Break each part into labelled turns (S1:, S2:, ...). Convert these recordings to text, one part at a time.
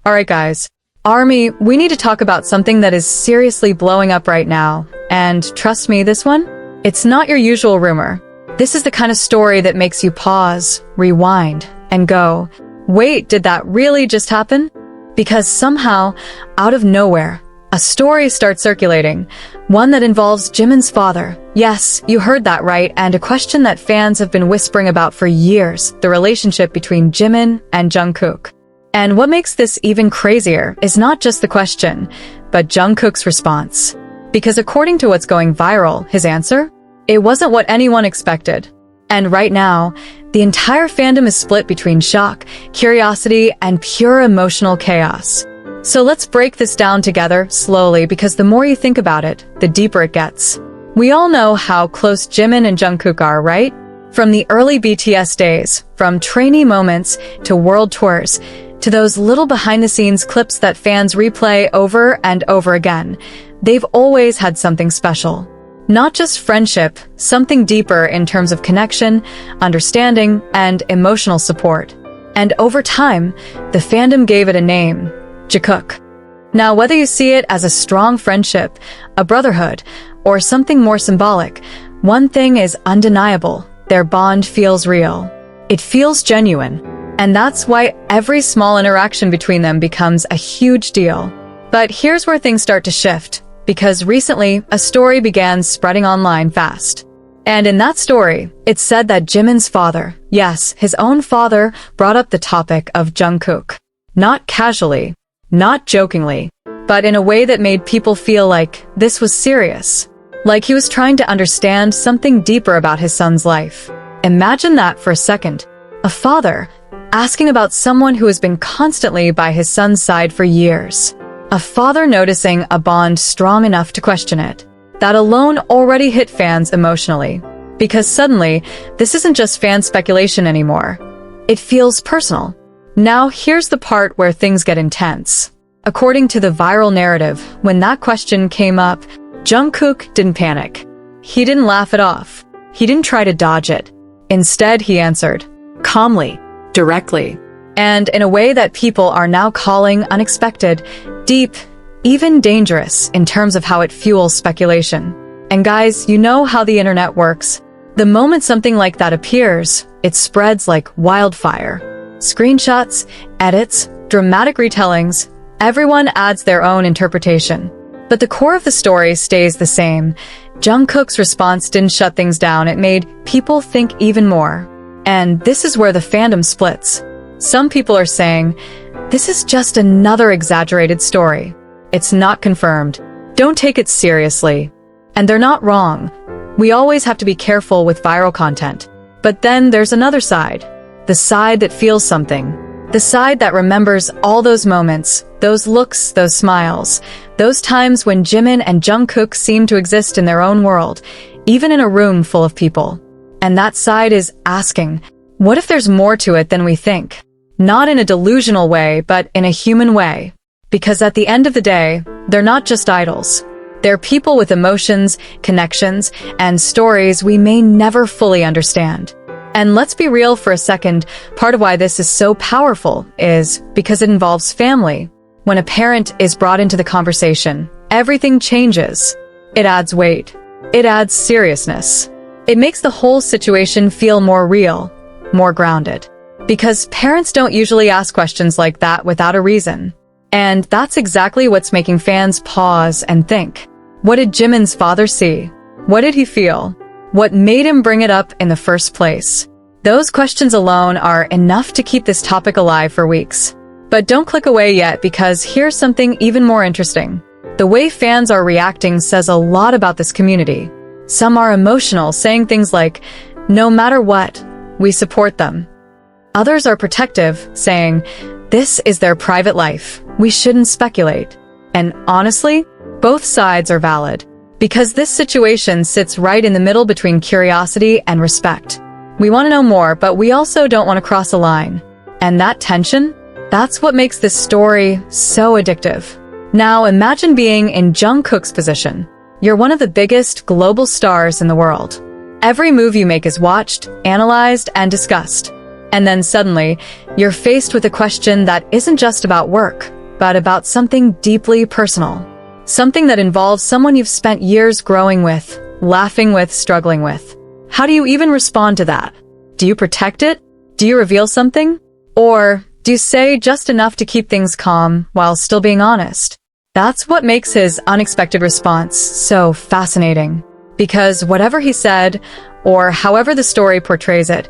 S1: Alright guys, Army, we need to talk about something that is seriously blowing up right now. And trust me, this one? It's not your usual rumor. This is the kind of story that makes you pause, rewind, and go, wait, did that really just happen? Because somehow, out of nowhere, a story starts circulating. One that involves Jimin's father. Yes, you heard that right, and a question that fans have been whispering about for years, the relationship between Jimin and Jungkook. And what makes this even crazier is not just the question, but Jungkook's response. Because according to what's going viral, his answer? It wasn't what anyone expected. And right now, the entire fandom is split between shock, curiosity, and pure emotional chaos. So let's break this down together, slowly, because the more you think about it, the deeper it gets. We all know how close Jimin and Jungkook are, right? From the early BTS days, from trainee moments to world tours, to those little behind-the-scenes clips that fans replay over and over again, they've always had something special. Not just friendship, something deeper in terms of connection, understanding, and emotional support. And over time, the fandom gave it a name, Jikook. Now, whether you see it as a strong friendship, a brotherhood, or something more symbolic, one thing is undeniable: their bond feels real. It feels genuine. And that's why every small interaction between them becomes a huge deal. But here's where things start to shift, because recently, a story began spreading online fast. And in that story, it said that Jimin's father, yes, his own father, brought up the topic of Jungkook. Not casually, not jokingly, but in a way that made people feel like this was serious. Like he was trying to understand something deeper about his son's life. Imagine that for a second. A father asking about someone who has been constantly by his son's side for years. A father noticing a bond strong enough to question it. That alone already hit fans emotionally. Because suddenly, this isn't just fan speculation anymore. It feels personal. Now here's the part where things get intense. According to the viral narrative, when that question came up, Jungkook didn't panic. He didn't laugh it off. He didn't try to dodge it. Instead, he answered, calmly, directly, and in a way that people are now calling unexpected, deep, even dangerous in terms of how it fuels speculation. And guys, you know how the internet works. The moment something like that appears, it spreads like wildfire. Screenshots, edits, dramatic retellings, everyone adds their own interpretation. But the core of the story stays the same. Jungkook's response didn't shut things down, it made people think even more. And this is where the fandom splits. Some people are saying, this is just another exaggerated story. It's not confirmed. Don't take it seriously. And they're not wrong. We always have to be careful with viral content. But then there's another side. The side that feels something. The side that remembers all those moments, those looks, those smiles, those times when Jimin and Jungkook seemed to exist in their own world, even in a room full of people. And that side is asking, what if there's more to it than we think? Not in a delusional way, but in a human way. Because at the end of the day, they're not just idols. They're people with emotions, connections, and stories we may never fully understand. And let's be real for a second, part of why this is so powerful is because it involves family. When a parent is brought into the conversation, everything changes. It adds weight. It adds seriousness. It makes the whole situation feel more real, more grounded. Because parents don't usually ask questions like that without a reason. And that's exactly what's making fans pause and think. What did Jimin's father see? What did he feel? What made him bring it up in the first place? Those questions alone are enough to keep this topic alive for weeks. But don't click away yet, because here's something even more interesting. The way fans are reacting says a lot about this community. Some are emotional, saying things like, no matter what, we support them. Others are protective, saying, this is their private life, we shouldn't speculate. And honestly, both sides are valid. Because this situation sits right in the middle between curiosity and respect. We want to know more, but we also don't want to cross a line. And that tension? That's what makes this story so addictive. Now imagine being in Jungkook's position. You're one of the biggest global stars in the world. Every move you make is watched, analyzed, and discussed. And then suddenly, you're faced with a question that isn't just about work. but about something deeply personal. Something that involves someone you've spent years growing with, laughing with, struggling with. How do you even respond to that? Do you protect it? Do you reveal something? Or do you say just enough to keep things calm while still being honest? That's what makes his unexpected response so fascinating. Because whatever he said, or however the story portrays it,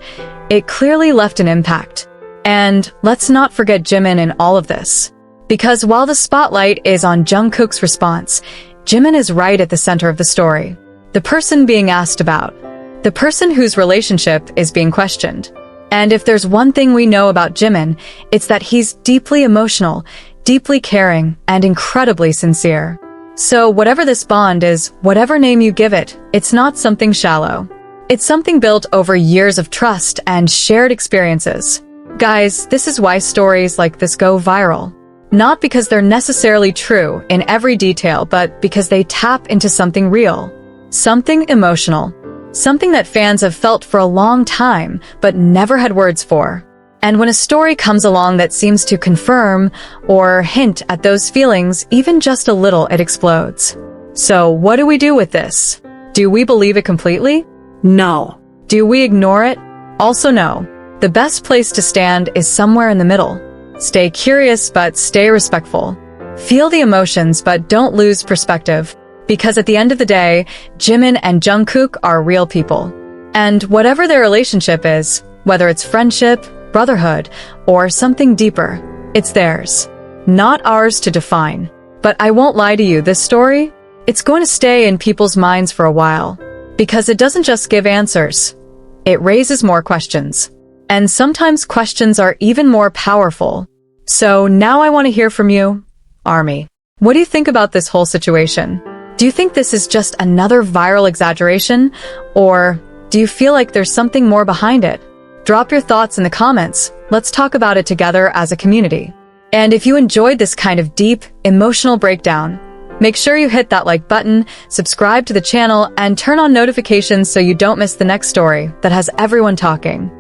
S1: it clearly left an impact. And let's not forget Jimin in all of this. Because while the spotlight is on Jungkook's response, Jimin is right at the center of the story. The person being asked about. The person whose relationship is being questioned. And if there's one thing we know about Jimin, it's that he's deeply emotional, deeply caring, and incredibly sincere. So whatever this bond is, whatever name you give it, it's not something shallow. It's something built over years of trust and shared experiences. Guys, this is why stories like this go viral. Not because they're necessarily true in every detail, but because they tap into something real. Something emotional. Something that fans have felt for a long time, but never had words for. And when a story comes along that seems to confirm or hint at those feelings, even just a little, it explodes. So what do we do with this? Do we believe it completely? No. Do we ignore it? Also no. The best place to stand is somewhere in the middle. Stay curious, but stay respectful. Feel the emotions, but don't lose perspective. Because at the end of the day, Jimin and Jungkook are real people. And whatever their relationship is, whether it's friendship, brotherhood, or something deeper, it's theirs. Not ours to define. But I won't lie to you, this story, it's going to stay in people's minds for a while. Because it doesn't just give answers. It raises more questions. And sometimes questions are even more powerful. So now I want to hear from you, Army. What do you think about this whole situation? Do you think this is just another viral exaggeration? Or do you feel like there's something more behind it? Drop your thoughts in the comments. Let's talk about it together as a community. And if you enjoyed this kind of deep, emotional breakdown, make sure you hit that like button, subscribe to the channel, and turn on notifications so you don't miss the next story that has everyone talking.